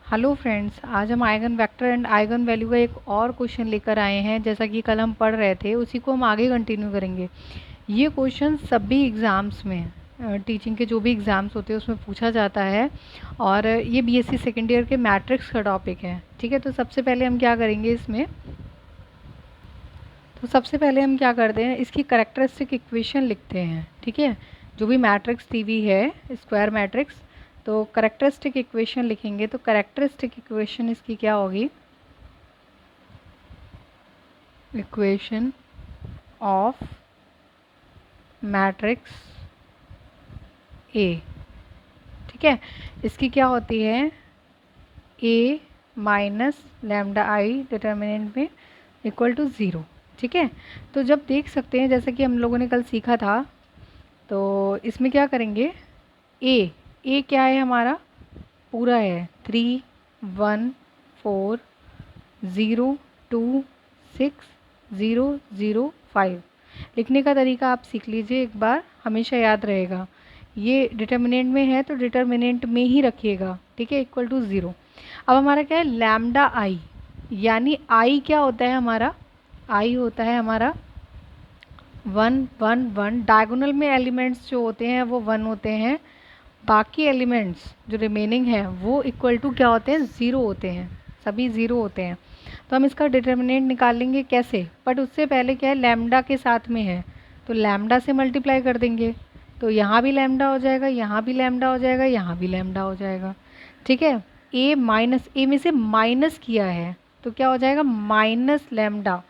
Hello friends, आज हम eigen vector and eigen value का एक और क्वेश्चन लेकर आए हैं। जैसा कि कल हम पढ़ रहे थे उसी को हम आगे कंटिन्यू करेंगे। ये क्वेश्चन सभी एग्ज़ाम्स में, टीचिंग के जो भी एग्ज़ाम्स होते हैं उसमें पूछा जाता है और ये बीएससी सेकेंड ईयर के मैट्रिक्स का टॉपिक है। ठीक है, तो सबसे पहले हम क्या करेंगे क्या करते हैं, इसकी कैरेक्टरिस्टिक इक्वेशन लिखते हैं। ठीक है, जो भी मैट्रिक्स दी हुई है स्क्वायर मैट्रिक्स, तो कैरेक्टरिस्टिक इक्वेशन लिखेंगे। तो कैरेक्टरिस्टिक इक्वेशन इसकी क्या होगी? Equation of matrix A. ठीक है, इसकी क्या होती है? A minus lambda I determinant में इक्वल टू ज़ीरो। ठीक है, तो जब देख सकते हैं जैसे कि हम लोगों ने कल सीखा था, तो इसमें क्या करेंगे? ए क्या है हमारा? पूरा है 3 1 4 0 2 6 0 0 5। लिखने का तरीका आप सीख लीजिए एक बार, हमेशा याद रहेगा। ये डिटर्मिनेंट में है तो डिटर्मिनेंट में ही रखिएगा। ठीक है, इक्वल टू ज़ीरो। अब हमारा क्या है? लैम्डा आई, यानी आई क्या होता है हमारा? आई होता है हमारा 1 1 1। डायगोनल में एलिमेंट्स जो होते हैं वो 1 होते हैं, बाकी एलिमेंट्स जो रिमेनिंग है वो इक्वल टू क्या होते हैं? ज़ीरो होते हैं, सभी ज़ीरो होते हैं। तो हम इसका डिटर्मिनेंट निकाल लेंगे कैसे? बट उससे पहले क्या है, लैम्डा के साथ में है तो लैम्डा से मल्टीप्लाई कर देंगे, तो यहाँ भी लैम्डा हो जाएगा, यहाँ भी लैम्डा हो जाएगा, यहाँ भी लैम्डा हो जाएगा। ठीक है, ए माइनस ए में से माइनस किया है तो क्या हो जाएगा? Minus lambda,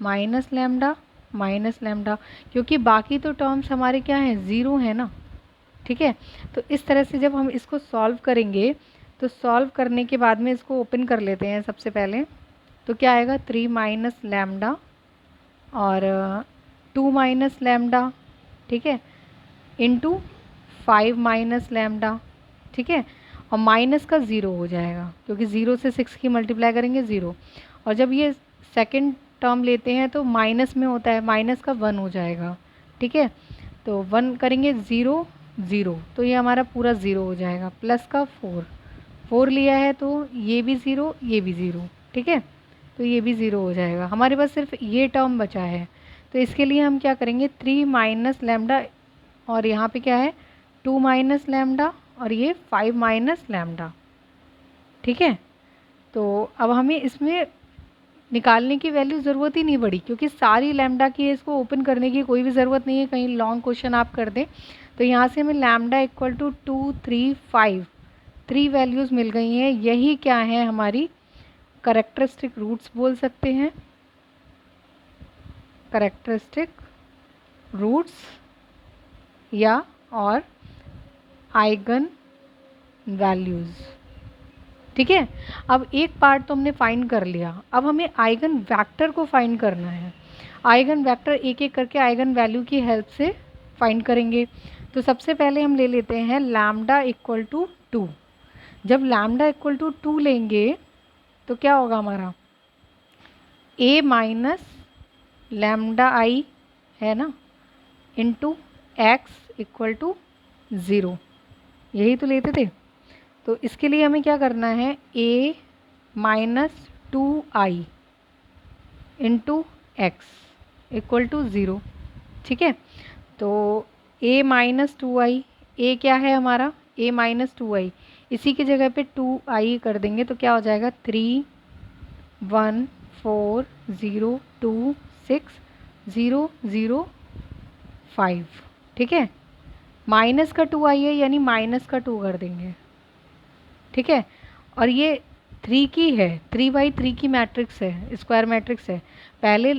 minus lambda, minus lambda, क्योंकि बाकी तो टर्म्स हमारे क्या हैं? ज़ीरो है ना। ठीक है, तो इस तरह से जब हम इसको सॉल्व करेंगे तो सॉल्व करने के बाद में इसको ओपन कर लेते हैं सबसे पहले। तो क्या आएगा? 3 माइनस लैम्डा और 2 माइनस लैम्डा, ठीक है, इंटू 5 माइनस लैम्डा। ठीक है, और माइनस का ज़ीरो हो जाएगा क्योंकि ज़ीरो से 6 की मल्टीप्लाई करेंगे ज़ीरो। और जब ये सेकंड टर्म लेते हैं तो माइनस में होता है, माइनस का 1 हो जाएगा। ठीक है, तो 1 करेंगे ज़ीरो ज़ीरो, तो ये हमारा पूरा ज़ीरो हो जाएगा। प्लस का 4 लिया है तो ये भी ज़ीरो, ये भी ज़ीरो। ठीक है, तो ये भी ज़ीरो हो जाएगा। हमारे पास सिर्फ ये टर्म बचा है, तो इसके लिए हम क्या करेंगे? 3 माइनस लैम्डा और यहाँ पे क्या है? 2 माइनस लैम्डा और ये 5 माइनस लैम्डा। ठीक है, तो अब हमें इसमें निकालने की वैल्यू ज़रूरत ही नहीं पड़ी क्योंकि सारी लैम्डा की है, इसको ओपन करने की कोई भी ज़रूरत नहीं है। कहीं लॉन्ग क्वेश्चन आप कर दें तो यहाँ से हमें लैम्डा इक्वल टू 2 3 5 3 वैल्यूज़ मिल गई हैं। यही क्या है? हमारी करेक्टरिस्टिक रूट्स बोल सकते हैं, करेक्टरिस्टिक रूट्स या और आइगन वैल्यूज़। ठीक है, अब एक पार्ट तो हमने फाइंड कर लिया, अब हमें आइगन वेक्टर को फाइंड करना है। आइगन वेक्टर एक एक करके आइगन वैल्यू की हेल्प से फाइंड करेंगे। तो सबसे पहले हम ले लेते हैं लैम्डा इक्वल टू 2। जब लैम्डा इक्वल टू 2 लेंगे तो क्या होगा हमारा? ए माइनस लैम्डा आई है ना, into x equal to zero, यही तो लेते थे। तो इसके लिए हमें क्या करना है? A minus 2i into x equal to zero. ठीक है, तो a माइनस 2i, ए क्या है हमारा? a माइनस 2i, इसी की जगह पे 2i कर देंगे तो क्या हो जाएगा? 3 1 4 0 2 6 0 0 5। ठीक है, माइनस का 2i है यानी माइनस का 2 कर देंगे। ठीक है, और ये 3 की है, 3/3 की मैट्रिक्स है, स्क्वायर मैट्रिक्स है। पहले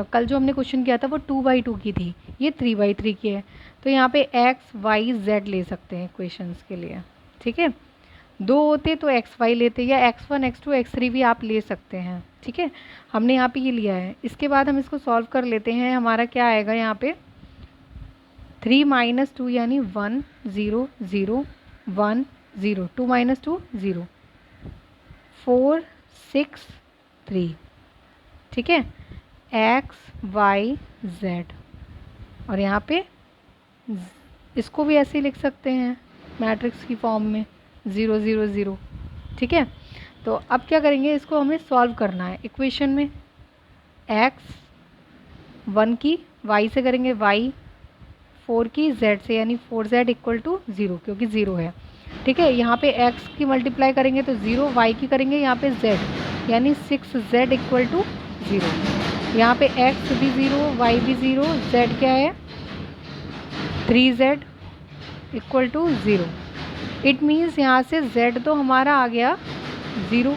कल जो हमने क्वेश्चन किया था वो 2/2 की थी, ये 3/3 की है। तो यहाँ पे एक्स वाई जेड ले सकते हैं क्वेश्चंस के लिए। ठीक है, दो होते तो एक्स वाई लेते, या x1 x2 x3 भी आप ले सकते हैं। ठीक है, हमने यहाँ पे ये लिया है। इसके बाद हम इसको सॉल्व कर लेते हैं। हमारा क्या आएगा यहाँ पे? 3 माइनस 2 यानी 1 0 0 1 0, 2 माइनस 2 0, 4 6 3। ठीक है, एक्स वाई जेड, और यहाँ पे इसको भी ऐसे ही लिख सकते हैं मैट्रिक्स की फॉर्म में 0 0 0। ठीक है। तो अब क्या करेंगे, इसको हमें सॉल्व करना है इक्वेशन में। x 1 की y से करेंगे, y 4 की z से, यानी 4z इक्वल टू 0, क्योंकि 0 है। ठीक है, यहाँ पे x की मल्टीप्लाई करेंगे तो 0, y की करेंगे यहाँ पे z, यानी 6z इक्वल टू 0। यहाँ पे x भी 0, y भी 0, z क्या है 3z equal to 0। It means यहाँ से z तो हमारा आ गया 0,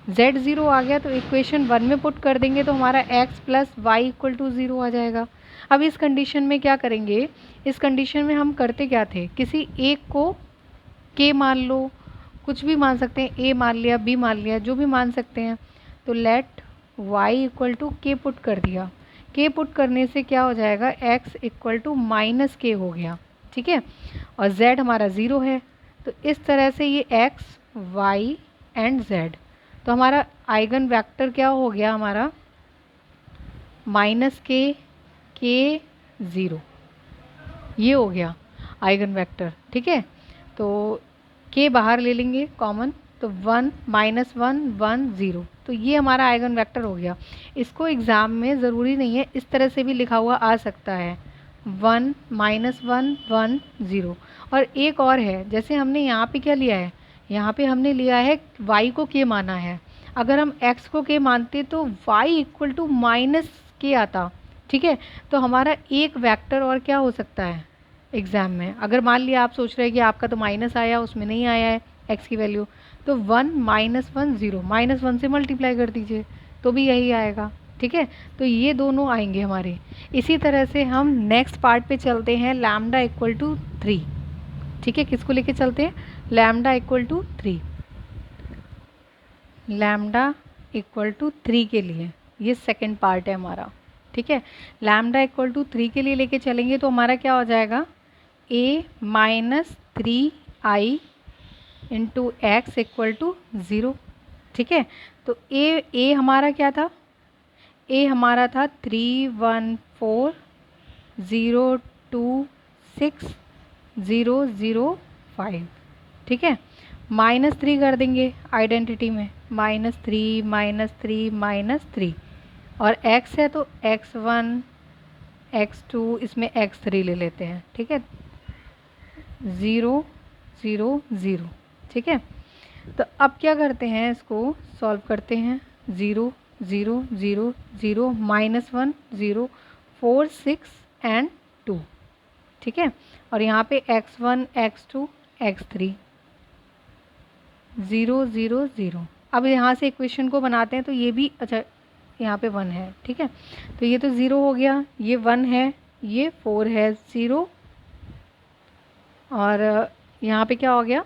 z 0 आ गया, तो इक्वेशन 1 में पुट कर देंगे तो हमारा x plus y equal to 0 आ जाएगा। अब इस कंडीशन में क्या करेंगे, इस कंडीशन में हम करते क्या थे, किसी एक को k मान लो, कुछ भी मान सकते हैं, a मान लिया, b मान लिया, जो भी मान सकते हैं। तो let y equal to k put कर दिया। k पुट करने से क्या हो जाएगा, x equal to minus k हो गया। ठीक है, और z हमारा 0 है, तो इस तरह से ये x, y एंड z, तो हमारा आइगन वेक्टर क्या हो गया हमारा माइनस k, k 0, ये हो गया आइगन वेक्टर। ठीक है, तो k बाहर ले लेंगे कॉमन, तो 1 माइनस 1 1 0, तो ये हमारा आइगन वेक्टर हो गया। इसको एग्ज़ाम में ज़रूरी नहीं है, इस तरह से भी लिखा हुआ आ सकता है 1 माइनस 1 1 0। और एक और है, जैसे हमने यहाँ पे क्या लिया है, यहाँ पे हमने लिया है y को k माना है, अगर हम x को k मानते तो y equal to minus k आता। ठीक है, तो हमारा एक वेक्टर और क्या हो सकता है एग्ज़ाम में, अगर मान लिया आप सोच रहे हैं कि आपका तो माइनस आया, उसमें नहीं आया है x की वैल्यू, तो 1 माइनस 1 0, माइनस 1 से मल्टीप्लाई कर दीजिए तो भी यही आएगा। ठीक है, तो ये दोनों आएंगे हमारे। इसी तरह से हम नेक्स्ट पार्ट पे चलते हैं, लैम्डा इक्वल टू 3। ठीक है, किसको लेके चलते हैं, lambda equal to 3, lambda equal to 3 के लिए ये सेकंड पार्ट है हमारा। ठीक है, लैम्डा इक्वल टू 3 के लिए लेके चलेंगे तो हमारा क्या हो जाएगा, a minus 3i into x equal to 0। ठीक है, तो a हमारा क्या था, a हमारा था 3 1 4 0 2 6 0 0 5। ठीक है, -3 कर देंगे आइडेंटिटी में, -3 -3 -3, और x है तो x1 x2, इसमें x3 ले लेते हैं। ठीक है, 0 0 0। ठीक है, तो अब क्या करते हैं, इसको सॉल्व करते हैं, 0 0 0 0 -1 0 4 6 एंड 2। ठीक है, और यहाँ पे x1 x2 x3 0 0 0। अब यहाँ से इक्वेशन को बनाते हैं तो ये भी, अच्छा यहाँ पे 1 है। ठीक है, तो ये तो 0 हो गया, ये 1 है, ये 4 है 0, और यहाँ पे क्या हो गया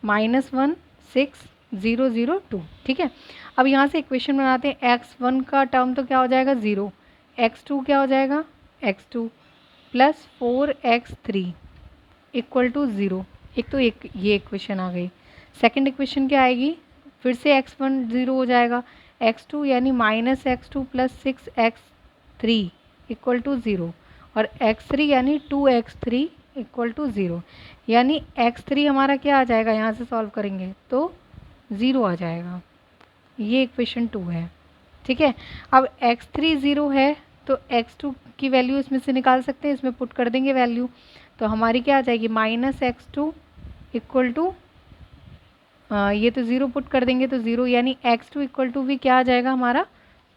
-1 6 0 0 2। ठीक है, अब यहाँ से इक्वेशन बनाते हैं, x1 का टर्म तो क्या हो जाएगा 0, x2 क्या हो जाएगा x2 plus 4x3 equal to 0। एक तो एक ये इक्वेशन आ गई। सेकंड इक्वेशन क्या आएगी, फिर से x1 0 हो जाएगा, x2 यानी -x2 plus 6x3 equal to 0, और x3 यानी 2x3 इक्वल टू 0, यानी x3 हमारा क्या आ जाएगा, यहाँ से सॉल्व करेंगे तो 0 आ जाएगा। ये इक्वेशन 2 है। ठीक है, अब x3 0 है तो x2 की वैल्यू इसमें से निकाल सकते हैं, इसमें पुट कर देंगे वैल्यू, तो हमारी क्या आ जाएगी -x2 इक्वल टू, ये तो 0 पुट कर देंगे तो 0, यानी x2 इक्वल टू भी क्या आ जाएगा हमारा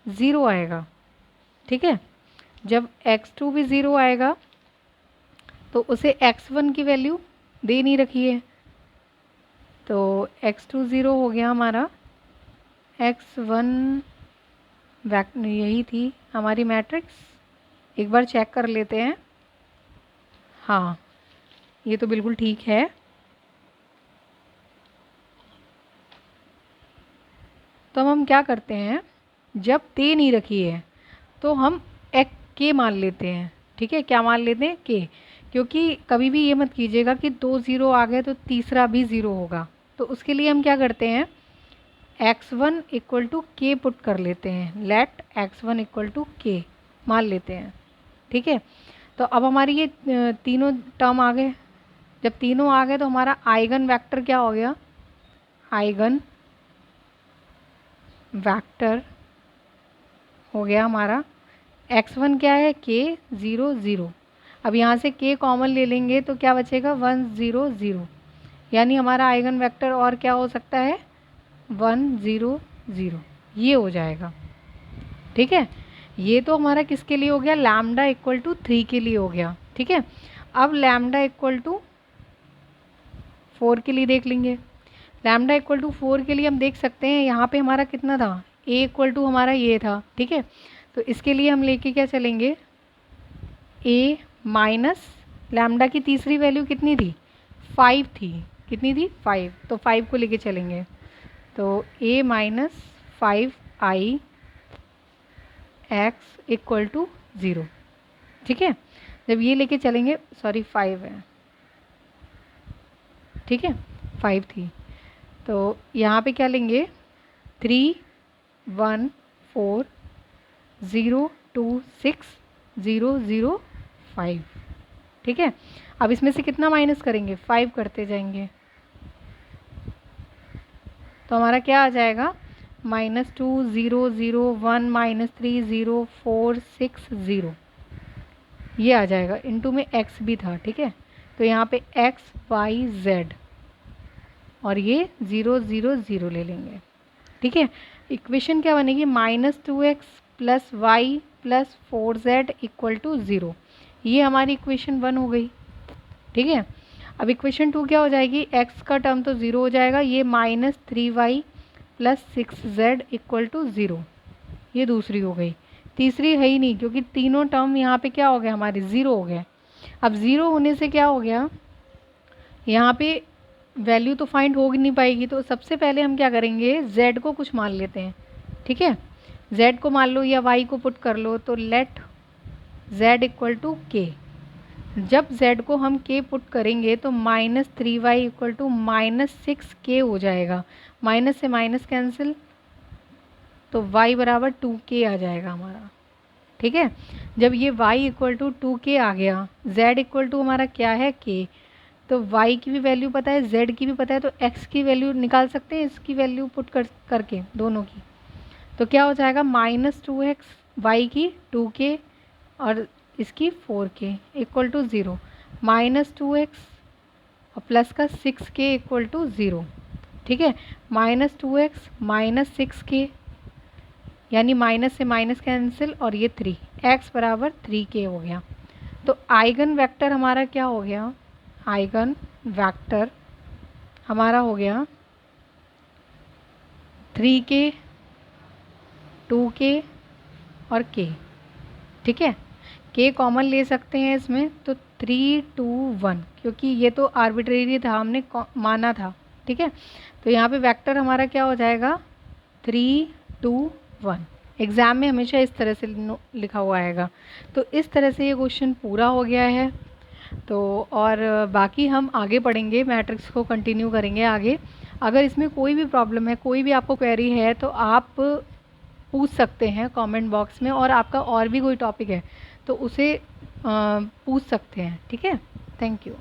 0 आएगा। ठीक है, जब x2 भी 0 आएगा तो उसे x1 की वैल्यू दे नहीं रखी है, तो x2 0 हो गया हमारा, x1 यही थी हमारी मैट्रिक्स। एक बार चेक कर लेते हैं, हाँ ये तो बिल्कुल ठीक है। तो हम क्या करते हैं, जब दे नहीं रखी है तो हम एक के मान लेते हैं। ठीक है, क्या मान लेते हैं, के, क्योंकि कभी भी ये मत कीजिएगा कि 2 0 आ गए तो तीसरा भी 0 होगा, तो उसके लिए हम क्या करते हैं, x1 इक्वल टू के पुट कर लेते हैं, लेट x1 इक्वल टू के मान लेते हैं। ठीक है, तो अब हमारी ये तीनों टर्म आ गए, जब तीनों आ गए तो हमारा आइगन वेक्टर क्या हो गया, आइगन वेक्टर हो गया हमारा। x1 क्या है, k 0 0। अब यहाँ से k कॉमन ले लेंगे तो क्या बचेगा, 1 0 0, यानी हमारा आइगन वेक्टर और क्या हो सकता है, 1 0 0, ये हो जाएगा। ठीक है, ये तो हमारा किसके लिए हो गया, लैम्डा इक्वल टू 3 के लिए हो गया। ठीक है, अब लैम्डा इक्वल टू 4 के लिए देख लेंगे। लैम्डा इक्वल टू 4 के लिए हम देख सकते हैं यहाँ पे हमारा कितना था, a इक्वल टू हमारा ये था। ठीक है, तो इसके लिए हम लेके क्या चलेंगे, a माइनस लैम्डा की तीसरी वैल्यू कितनी थी, 5 थी। कितनी थी, 5, तो 5 को लेके चलेंगे। तो a minus 5i x equal to 0। ठीक है, जब ये लेके चलेंगे, सॉरी 5 है, ठीक है 5 थी, तो यहाँ पे क्या लेंगे, 3 1 4 0 2 6 0 0 5। ठीक है, अब इसमें से कितना माइनस करेंगे, 5 करते जाएंगे, तो हमारा क्या आ जाएगा, -2 0 0 1 -3 0 4 6 0, ये आ जाएगा। इनटू में x भी था। ठीक है, तो यहाँ पे x y z और ये 0 0 0 ले लेंगे। ठीक है, इक्वेशन क्या बनेगी, -2x plus y plus 4z equal to 0, ये हमारी इक्वेशन 1 हो गई। ठीक है, अब इक्वेशन 2 क्या हो जाएगी, x का टर्म तो 0 हो जाएगा, ये -3y plus 6z equal to 0, ये दूसरी हो गई। तीसरी है ही नहीं क्योंकि तीनों टर्म यहाँ पे क्या हो गया, हमारे 0 हो गए। अब 0 होने से क्या हो गया, यहाँ पे वैल्यू तो फाइंड हो नहीं पाएगी, तो सबसे पहले हम क्या करेंगे, z को कुछ मान लेते हैं। ठीक है, z को मान लो या y को पुट कर लो, तो let z equal to k। जब z को हम k पुट करेंगे तो -3y इक्वल टू -6k हो जाएगा, माइनस से माइनस कैंसिल, तो y बराबर 2k आ जाएगा हमारा। ठीक है, जब ये y इक्वल टू 2k आ गया, z इक्वल टू हमारा क्या है, k, तो y की भी वैल्यू पता है, z की भी पता है, तो x की वैल्यू निकाल सकते हैं, इसकी वैल्यू पुट करके दोनों की, तो क्या हो जाएगा, -2x y की 2k और इसकी 4k इक्वल टू 0, -2x और प्लस का 6k इक्वल टू 0। ठीक है, -2x -6k, यानी माइनस से माइनस कैंसिल और ये 3, x बराबर 3k हो गया। तो आइगन वेक्टर हमारा क्या हो गया, आइगन वेक्टर हमारा हो गया 3k 2k और k। ठीक है, k कॉमन ले सकते हैं इसमें, तो 3 2 1, क्योंकि ये तो आर्बिट्रेरी था, हमने माना था। ठीक है, तो यहाँ पे वेक्टर हमारा क्या हो जाएगा, 3 2 1। एग्ज़ाम में हमेशा इस तरह से लिखा हुआ आएगा। तो इस तरह से ये क्वेश्चन पूरा हो गया है। तो और बाकी हम आगे पढ़ेंगे, मैट्रिक्स को कंटिन्यू करेंगे आगे। अगर इसमें कोई भी प्रॉब्लम है, कोई भी आपको क्वेरी है, तो आप पूछ सकते हैं कमेंट बॉक्स में, और आपका और भी कोई टॉपिक है तो उसे पूछ सकते हैं। ठीक है, थैंक यू।